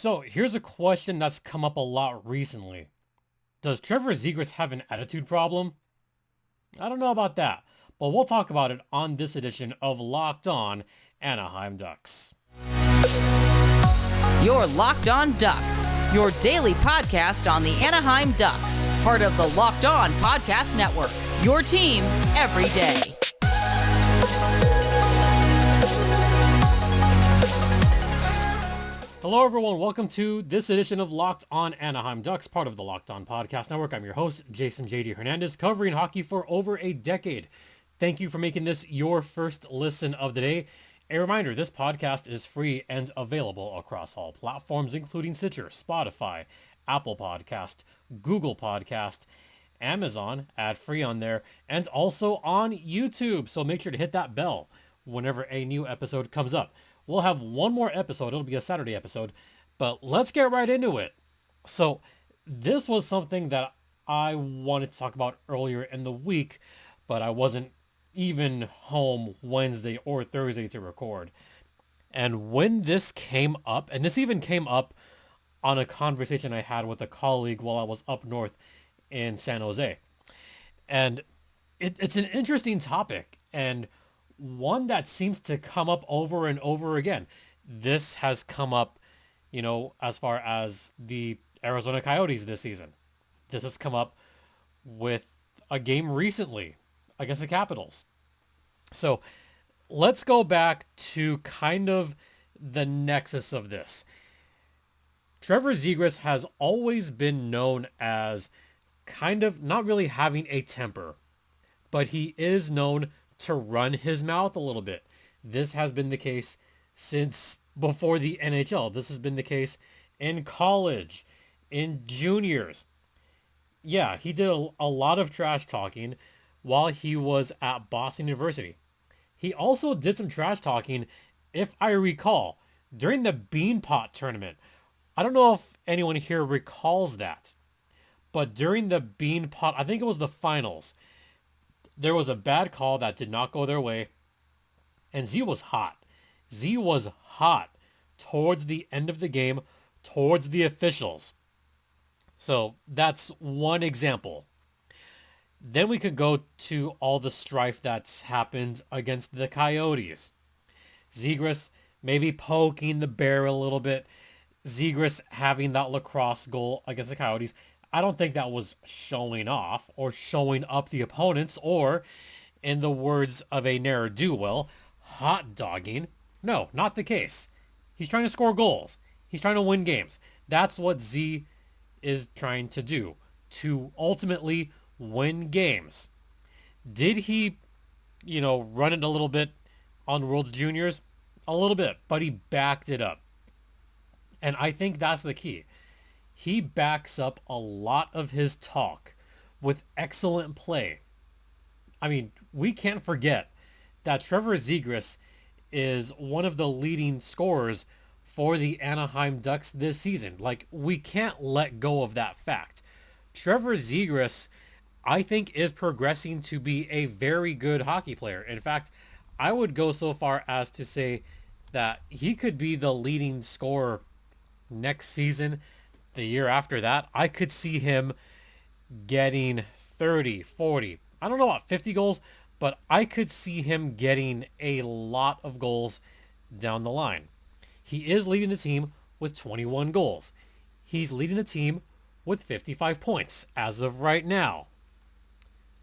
So here's a question that's come up a lot recently. Does Trevor Zegras have an attitude problem? I don't know about that, but we'll talk about it on this edition of Locked On Anaheim Ducks. You're Locked On Ducks, your daily podcast on the Anaheim Ducks, part of the Locked On Podcast Network, your team every day. Hello everyone, welcome to this edition of Locked On Anaheim Ducks, part of the Locked On Podcast Network. I'm your host, Jason J.D. Hernandez, covering hockey for over a decade. Thank you for making this your first listen of the day. A reminder, this podcast is free and available across all platforms, including Stitcher, Spotify, Apple Podcast, Google Podcast, Amazon, ad-free on there, and also on YouTube. So make sure to hit that bell whenever a new episode comes up. We'll have one more episode. It'll be a Saturday episode, but let's get right into it. So this was something that I wanted to talk about earlier in the week, but I wasn't even home Wednesday or Thursday to record. And when this came up, and this even came up on a conversation I had with a colleague while I was up north in San Jose. And it's an interesting topic, and one that seems to come up over and over again. This has come up, as far as the Arizona Coyotes this season. This has come up with a game recently against the Capitals. So let's go back to kind of the nexus of this. Trevor Zegras has always been known as kind of not really having a temper, but he is known to run his mouth a little bit. This has been the case since before the NHL. This has been the case in college, in juniors. Yeah, he did a lot of trash talking while he was at Boston University. He also did some trash talking, if I recall, during the Beanpot tournament. I don't know if anyone here recalls that, but during the Beanpot, I think it was the finals, there was a bad call that did not go their way, and Z was hot. Z was hot towards the end of the game, towards the officials. So that's one example. Then we could go to all the strife that's happened against the Coyotes. Zegras maybe poking the bear a little bit. Zegras having that lacrosse goal against the Coyotes. I don't think that was showing off or showing up the opponents, or, in the words of a ne'er-do-well, hot dogging. No, not the case. He's trying to score goals. He's trying to win games. That's what Z is trying to do, to ultimately win games. Did he, run it a little bit on World Juniors? A little bit, but he backed it up. And I think that's the key. He backs up a lot of his talk with excellent play. I mean, we can't forget that Trevor Zegras is one of the leading scorers for the Anaheim Ducks this season. Like, we can't let go of that fact. Trevor Zegras, I think, is progressing to be a very good hockey player. In fact, I would go so far as to say that he could be the leading scorer next season. The year after that, I could see him getting 30, 40, I don't know about 50 goals, but I could see him getting a lot of goals down the line. He is leading the team with 21 goals. He's leading the team with 55 points as of right now.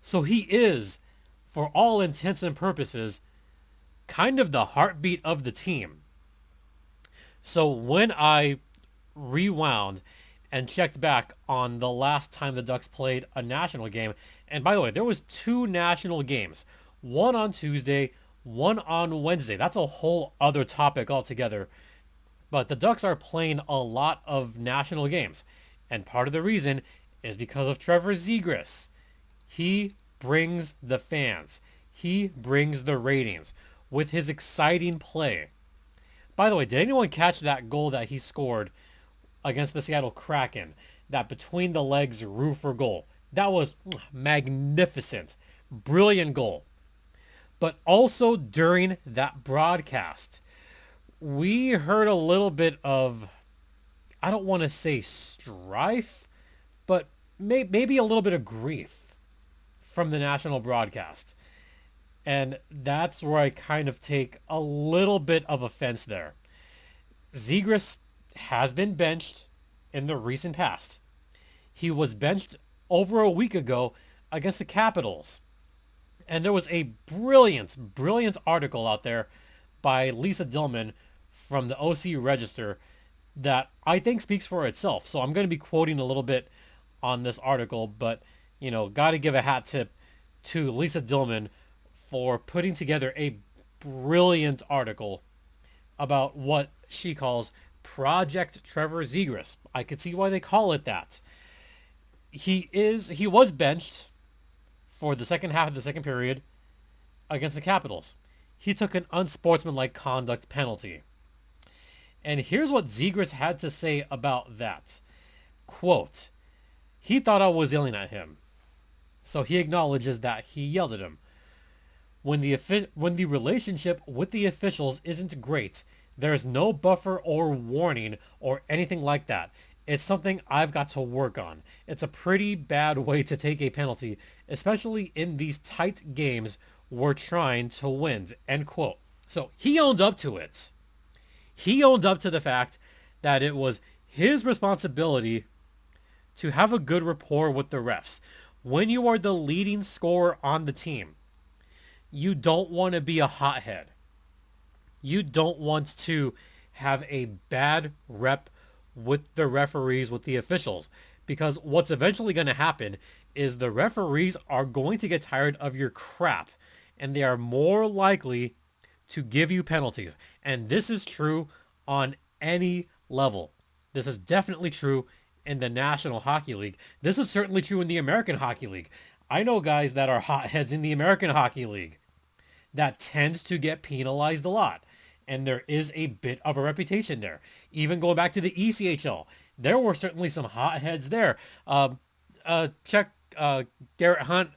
So he is, for all intents and purposes, kind of the heartbeat of the team. So when I rewound and checked back on the last time the Ducks played a national game, and by the way, there was 2 national games, one on Tuesday, one on Wednesday. That's a whole other topic altogether. But the Ducks are playing a lot of national games, and part of the reason is because of Trevor Zegras. He brings the fans. He brings the ratings with his exciting play. By the way, did anyone catch that goal that he scored against the Seattle Kraken? That between the legs roofer goal. That was magnificent. Brilliant goal. But also during that broadcast, we heard a little bit of I don't want to say strife, but maybe a little bit of grief from the national broadcast. And that's where I kind of take a little bit of offense there. Zegras has been benched in the recent past. He was benched over a week ago against the Capitals. And there was a brilliant article out there by Lisa Dillman from the OC Register that I think speaks for itself. So I'm going to be quoting a little bit on this article, but, got to give a hat tip to Lisa Dillman for putting together a brilliant article about what she calls Project Trevor Zegras. I could see why they call it that. He was benched for the second half of the second period against the Capitals. He took an unsportsmanlike conduct penalty. And here's what Zegras had to say about that. Quote, he thought I was yelling at him. So he acknowledges that he yelled at him. When the relationship with the officials isn't great, there's no buffer or warning or anything like that. It's something I've got to work on. It's a pretty bad way to take a penalty, especially in these tight games we're trying to win. End quote. So he owned up to it. He owned up to the fact that it was his responsibility to have a good rapport with the refs. When you are the leading scorer on the team, you don't want to be a hothead. You don't want to have a bad rep with the referees, with the officials, because what's eventually going to happen is the referees are going to get tired of your crap, and they are more likely to give you penalties. And this is true on any level. This is definitely true in the National Hockey League. This is certainly true in the American Hockey League. I know guys that are hotheads in the American Hockey League that tends to get penalized a lot. And there is a bit of a reputation there. Even going back to the ECHL, there were certainly some hotheads there. Check Garrett Hunt.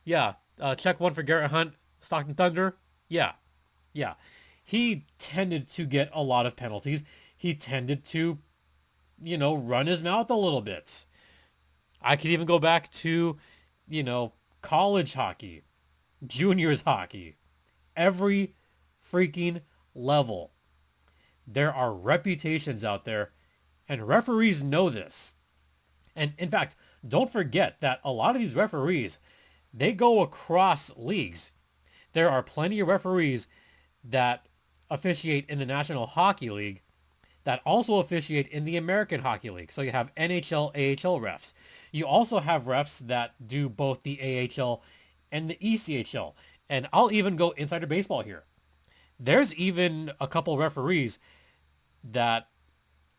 Yeah. Check one for Garrett Hunt. Stockton Thunder. Yeah. He tended to get a lot of penalties. He tended to, run his mouth a little bit. I could even go back to, college hockey, juniors hockey, every freaking level. There are reputations out there, and referees know this. And in fact, don't forget that a lot of these referees, they go across leagues. There are plenty of referees that officiate in the National Hockey League that also officiate in the American Hockey League. So you have NHL, AHL refs. You also have refs that do both the AHL and the ECHL. And I'll even go insider baseball here. There's even a couple referees that,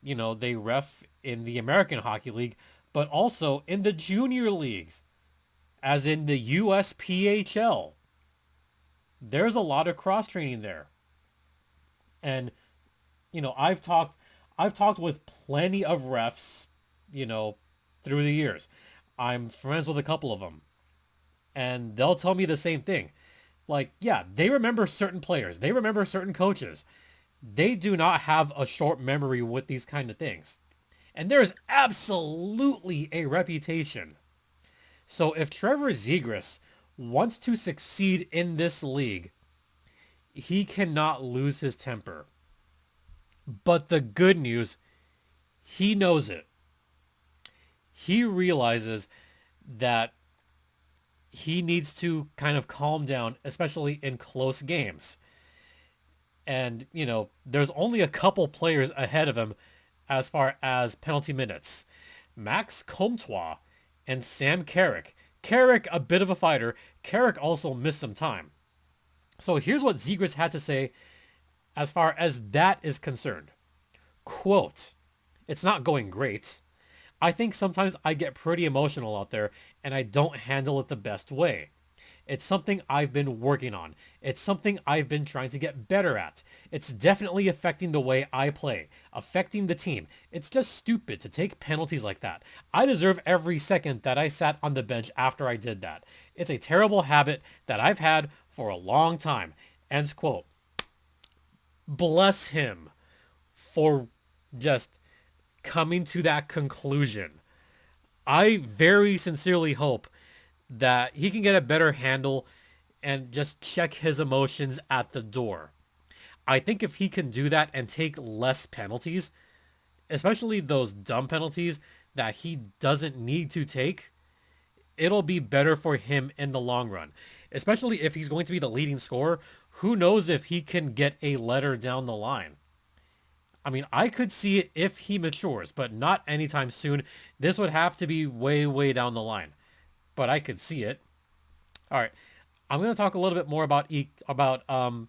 they ref in the American Hockey League, but also in the junior leagues, as in the USPHL. There's a lot of cross-training there. And, I've talked with plenty of refs, through the years. I'm friends with a couple of them. And they'll tell me the same thing. Like, yeah, they remember certain players. They remember certain coaches. They do not have a short memory with these kind of things. And there's absolutely a reputation. So if Trevor Zegras wants to succeed in this league, he cannot lose his temper. But the good news, he knows it. He realizes that he needs to kind of calm down, especially in close games. And, there's only a couple players ahead of him as far as penalty minutes. Max Comtois and Sam Carrick. Carrick, a bit of a fighter. Carrick also missed some time. So here's what Zegras had to say as far as that is concerned. Quote, it's not going great. I think sometimes I get pretty emotional out there and I don't handle it the best way. It's something I've been working on. It's something I've been trying to get better at. It's definitely affecting the way I play, affecting the team. It's just stupid to take penalties like that. I deserve every second that I sat on the bench after I did that. It's a terrible habit that I've had for a long time. End quote. Bless him for just coming to that conclusion. I very sincerely hope that he can get a better handle and just check his emotions at the door. I think if he can do that and take less penalties, especially those dumb penalties that he doesn't need to take, it'll be better for him in the long run. Especially if he's going to be the leading scorer, who knows if he can get a letter down the line. I mean, I could see it if he matures, but not anytime soon. This would have to be way, way down the line. But I could see it. All right. I'm going to talk a little bit more about Trevor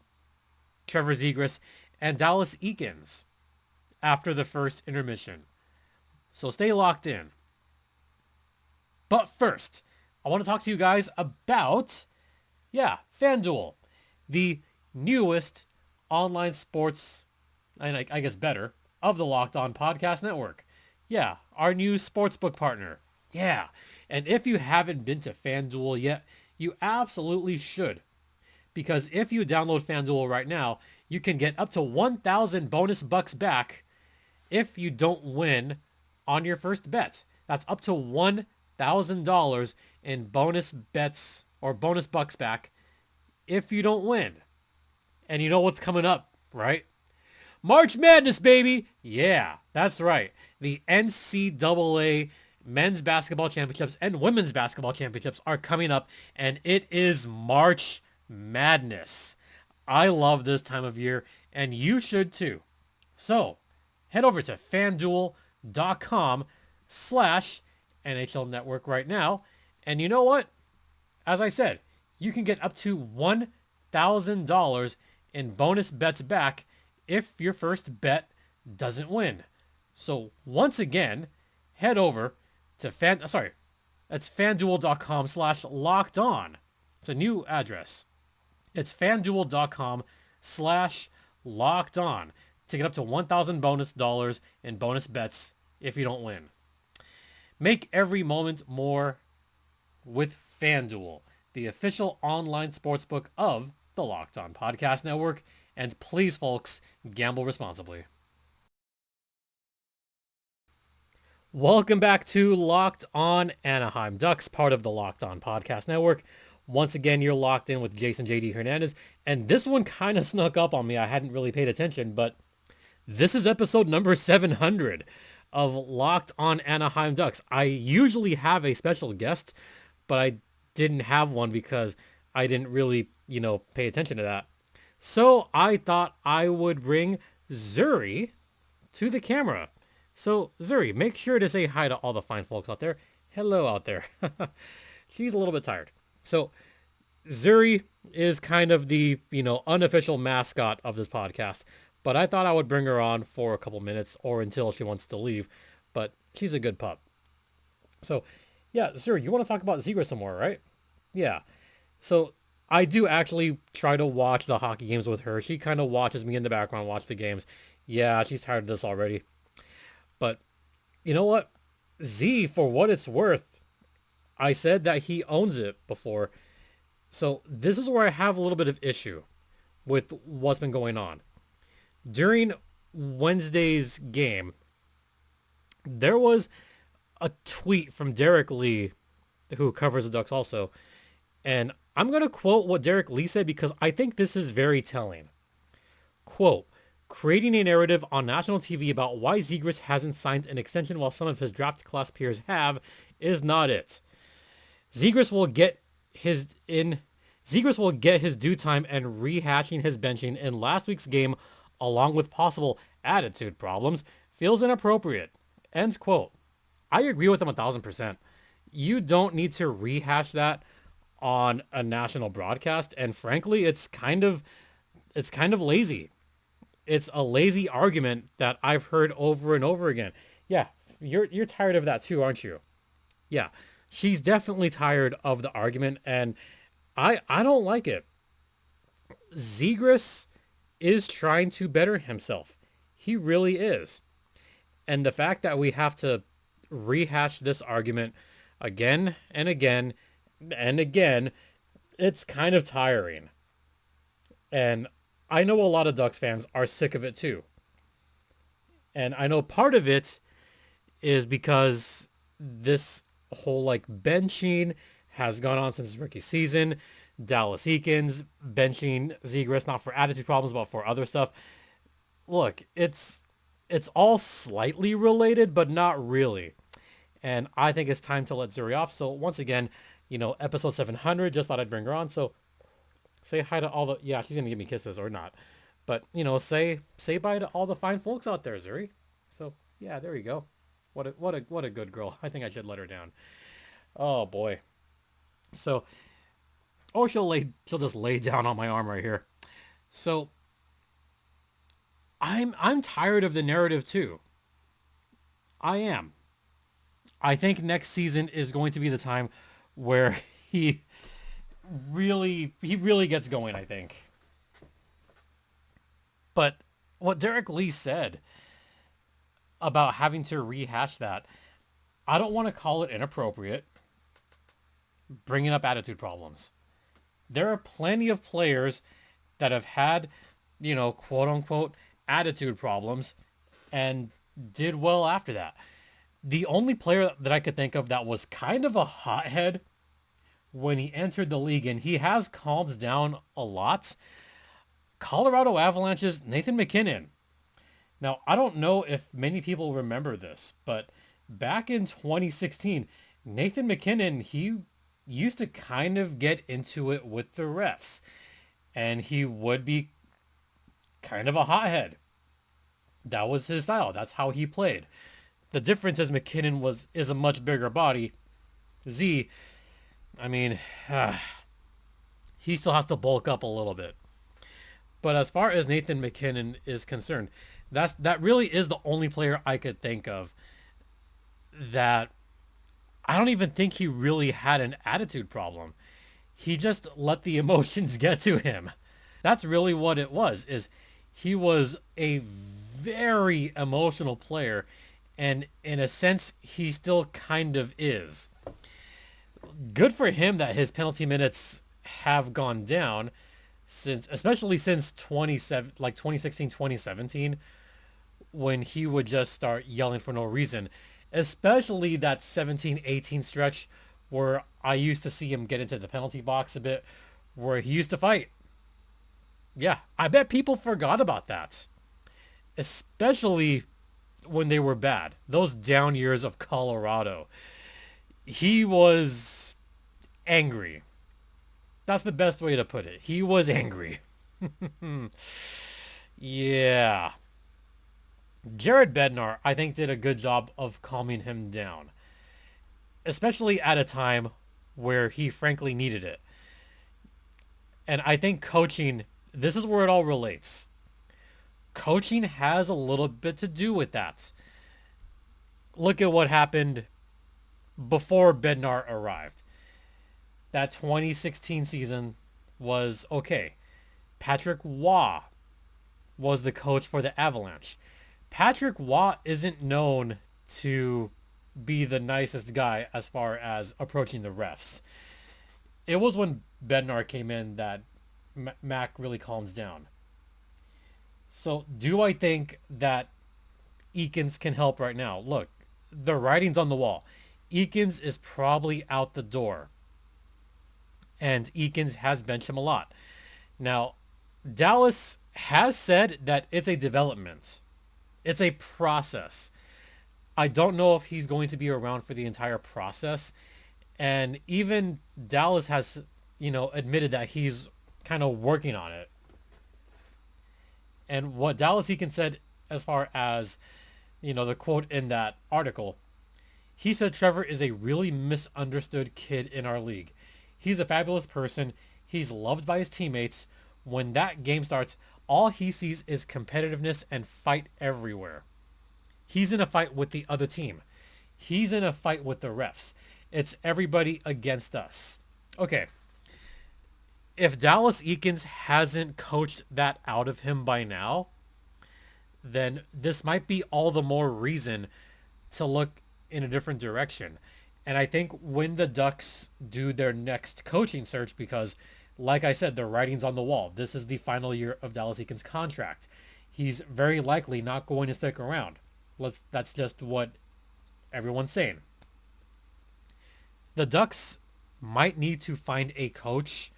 Zegras and Dallas Eakins after the first intermission. So stay locked in. But first, I want to talk to you guys about, FanDuel, the newest online sports, and I guess better, of the Locked On Podcast Network. Yeah, our new sportsbook partner. Yeah, and if you haven't been to FanDuel yet, you absolutely should. Because if you download FanDuel right now, you can get up to 1,000 bonus bucks back if you don't win on your first bet. That's up to $1,000 in bonus bets or bonus bucks back if you don't win. And you know what's coming up, right? March Madness, baby! Yeah, that's right. The NCAA men's basketball championships and women's basketball championships are coming up, and it is March Madness. I love this time of year, and you should too. So, head over to FanDuel.com/NHL Network right now, and you know what? As I said, you can get up to $1,000 in bonus bets back if your first bet doesn't win. So once again, head over to that's FanDuel.com/LockedOn. It's a new address. It's FanDuel.com/LockedOn to get up to $1,000 bonus dollars in bonus bets if you don't win. Make every moment more with FanDuel, the official online sportsbook of the Locked On Podcast Network. And please, folks, gamble responsibly. Welcome back to Locked On Anaheim Ducks, part of the Locked On Podcast Network. Once again, you're locked in with Jason JD Hernandez, and this one kind of snuck up on me. I hadn't really paid attention, but this is episode number 700 of Locked On Anaheim Ducks. I usually have a special guest, but I didn't have one because I didn't really, pay attention to that. So I thought I would bring Zuri to the camera. So Zuri, make sure to say hi to all the fine folks out there. Hello out there. She's a little bit tired. So Zuri is kind of the, unofficial mascot of this podcast, but I thought I would bring her on for a couple minutes or until she wants to leave, but she's a good pup. So yeah, Zuri, you want to talk about Zegras some more, right? Yeah. So I do actually try to watch the hockey games with her. She kind of watches me in the background, watch the games. Yeah, she's tired of this already. But you know what? Z, for what it's worth, I said that he owns it before. So this is where I have a little bit of issue with what's been going on. During Wednesday's game, there was a tweet from Derek Lee, who covers the Ducks also. And I'm going to quote what Derek Lee said because I think this is very telling. Quote, creating a narrative on national TV about why Zegras hasn't signed an extension while some of his draft class peers have is not it. Zegras will get his due time, and rehashing his benching in last week's game along with possible attitude problems feels inappropriate. End quote. I agree with him 1,000%. You don't need to rehash that on a national broadcast, and frankly, it's kind of lazy. It's a lazy argument that I've heard over and over again. Yeah, you're tired of that too, aren't you? Yeah, she's definitely tired of the argument, and I don't like it. Zegras is trying to better himself. He really is. And the fact that we have to rehash this argument again and again and again, it's kind of tiring. And I know a lot of Ducks fans are sick of it too. And I know part of it is because this whole like benching has gone on since his rookie season. Dallas Eakins benching Zegras, not for attitude problems, but for other stuff. Look, it's all slightly related, but not really. And I think it's time to let Zuri off. So once again, episode 700, just thought I'd bring her on. So say hi to all the, yeah, she's going to give me kisses or not. But, say bye to all the fine folks out there, Zuri. So yeah, there you go. What a good girl. I think I should let her down. Oh boy. So, she'll just lay down on my arm right here. So I'm tired of the narrative too. I am. I think next season is going to be the time where he really gets going, I think. But what Derek Lee said about having to rehash that, I don't want to call it inappropriate, bringing up attitude problems. There are plenty of players that have had, quote unquote, attitude problems and did well after that. The only player that I could think of that was kind of a hothead when he entered the league, and he has calmed down a lot, Colorado Avalanche's Nathan MacKinnon. Now, I don't know if many people remember this, but back in 2016, Nathan MacKinnon, he used to kind of get into it with the refs, and he would be kind of a hothead. That was his style. That's how he played. The difference is MacKinnon is a much bigger body. Z, I mean, he still has to bulk up a little bit. But as far as Nathan MacKinnon is concerned, that really is the only player I could think of that I don't even think he really had an attitude problem. He just let the emotions get to him. That's really what it was, is he was a very emotional player, and in a sense, he still kind of is. Good for him that his penalty minutes have gone down, especially since 2016, 2017, when he would just start yelling for no reason. Especially that 17-18 stretch where I used to see him get into the penalty box a bit, where he used to fight. Yeah, I bet people forgot about that. Especially when they were bad. Those down years of Colorado. He was angry. That's the best way to put it. He was angry. Yeah. Jared Bednar, I think, did a good job of calming him down. Especially at a time where he frankly needed it. And I think coaching, this is where it all relates. Coaching has a little bit to do with that. Look at what happened before Bednar arrived. That 2016 season was okay. Patrick Waugh was the coach for the Avalanche. Patrick Waugh isn't known to be the nicest guy as far as approaching the refs. It was when Bednar came in that Mac really calms down. So do I think that Eakins can help right now? Look, the writing's on the wall. Eakins is probably out the door. And Eakins has benched him a lot. Now, Dallas has said that it's a development. It's a process. I don't know if he's going to be around for the entire process. And even Dallas has, admitted that he's kind of working on it. And what Dallas Eakins said as far as, the quote in that article, he said Trevor is a really misunderstood kid in our league. He's a fabulous person. He's loved by his teammates. When that game starts, all he sees is competitiveness and fight everywhere. He's in a fight with the other team. He's in a fight with the refs. It's everybody against us. Okay. If Dallas Eakins hasn't coached that out of him by now, then this might be all the more reason to look in a different direction. And I think when the Ducks do their next coaching search, because like I said, the writing's on the wall. This is the final year of Dallas Eakins' contract. He's very likely not going to stick around. That's just what everyone's saying. The Ducks might need to find a coach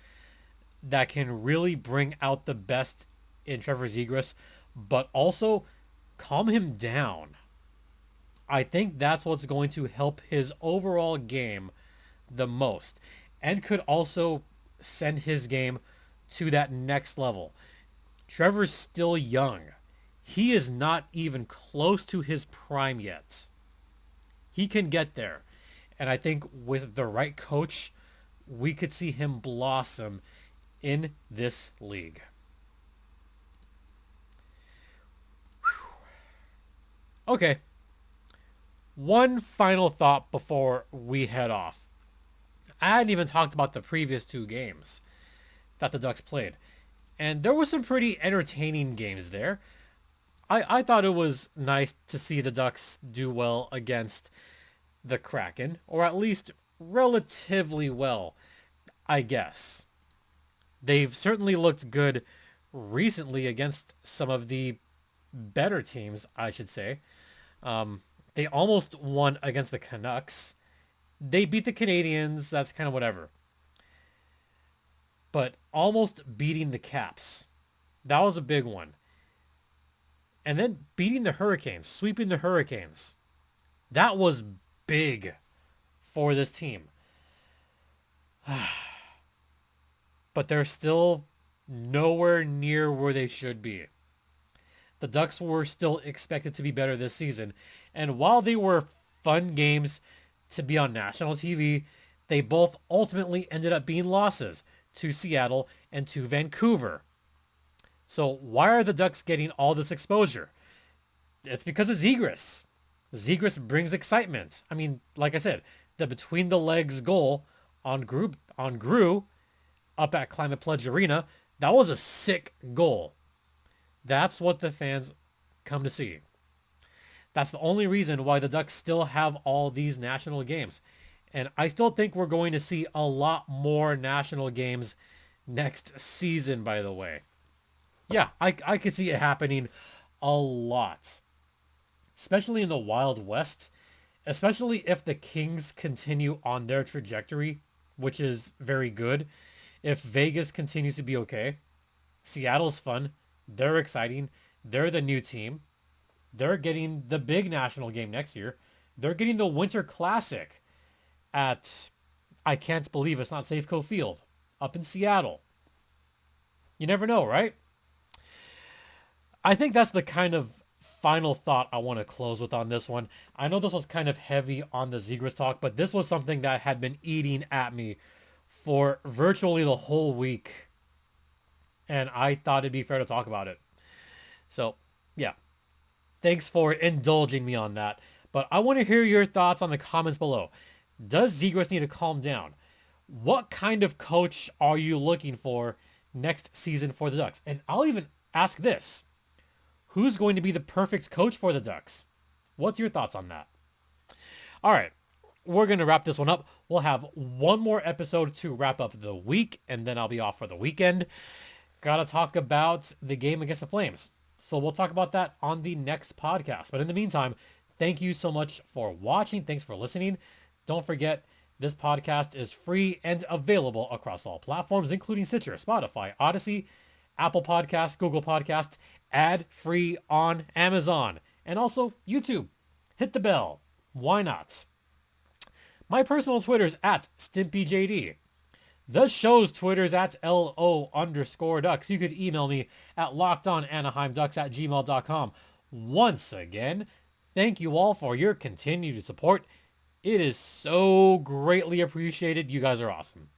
that can really bring out the best in Trevor Zegras, but also calm him down. I think that's what's going to help his overall game the most, and could also send his game to that next level. Trevor's still young. He is not even close to his prime yet. He can get there. And I think with the right coach, we could see him blossom in this league. Whew. Okay. One final thought before we head off. I hadn't even talked about the previous two games that the Ducks played. And there were some pretty entertaining games there. I thought it was nice to see the Ducks do well against the Kraken, or at least relatively well, I guess. They've certainly looked good recently against some of the better teams, I should say. They almost won against the Canucks. They beat the Canadiens, that's kind of whatever. But almost beating the Caps, that was a big one. And then beating the Hurricanes, sweeping the Hurricanes, that was big for this team. But they're still nowhere near where they should be. The Ducks were still expected to be better this season. And while they were fun games to be on national TV, they both ultimately ended up being losses to Seattle and to Vancouver. So why are the Ducks getting all this exposure? It's because of Zegras. Zegras brings excitement. I mean, like I said, the between the legs goal on Grew up at Climate Pledge Arena, that was a sick goal. That's what the fans come to see. That's the only reason why the Ducks still have all these national games. And I still think we're going to see a lot more national games next season, by the way. Yeah, I could see it happening a lot. Especially in the Wild West. Especially if the Kings continue on their trajectory, which is very good. If Vegas continues to be okay. Seattle's fun. They're exciting. They're the new team. They're getting the big national game next year. They're getting the Winter Classic at, I can't believe it's not Safeco Field, up in Seattle. You never know, right? I think that's the kind of final thought I want to close with on this one. I know this was kind of heavy on the Zegras talk, but this was something that had been eating at me for virtually the whole week. And I thought it'd be fair to talk about it. So, yeah. Thanks for indulging me on that. But I want to hear your thoughts on the comments below. Does Zegras need to calm down? What kind of coach are you looking for next season for the Ducks? And I'll even ask this. Who's going to be the perfect coach for the Ducks? What's your thoughts on that? All right. We're going to wrap this one up. We'll have one more episode to wrap up the week, and then I'll be off for the weekend. Got to talk about the game against the Flames. So we'll talk about that on the next podcast. But in the meantime, thank you so much for watching. Thanks for listening. Don't forget, this podcast is free and available across all platforms, including Stitcher, Spotify, Odyssey, Apple Podcasts, Google Podcasts, ad-free on Amazon, and also YouTube. Hit the bell. Why not? My personal Twitter is at StimpyJD. The show's Twitter is at LO_Ducks. You could email me at lockedonanaheimducks@gmail.com. Once again, thank you all for your continued support. It is so greatly appreciated. You guys are awesome.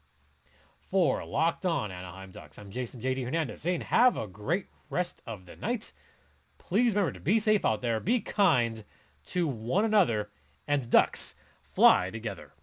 For Locked On Anaheim Ducks, I'm Jason JD Hernandez saying have a great rest of the night. Please remember to be safe out there, be kind to one another, and Ducks fly together.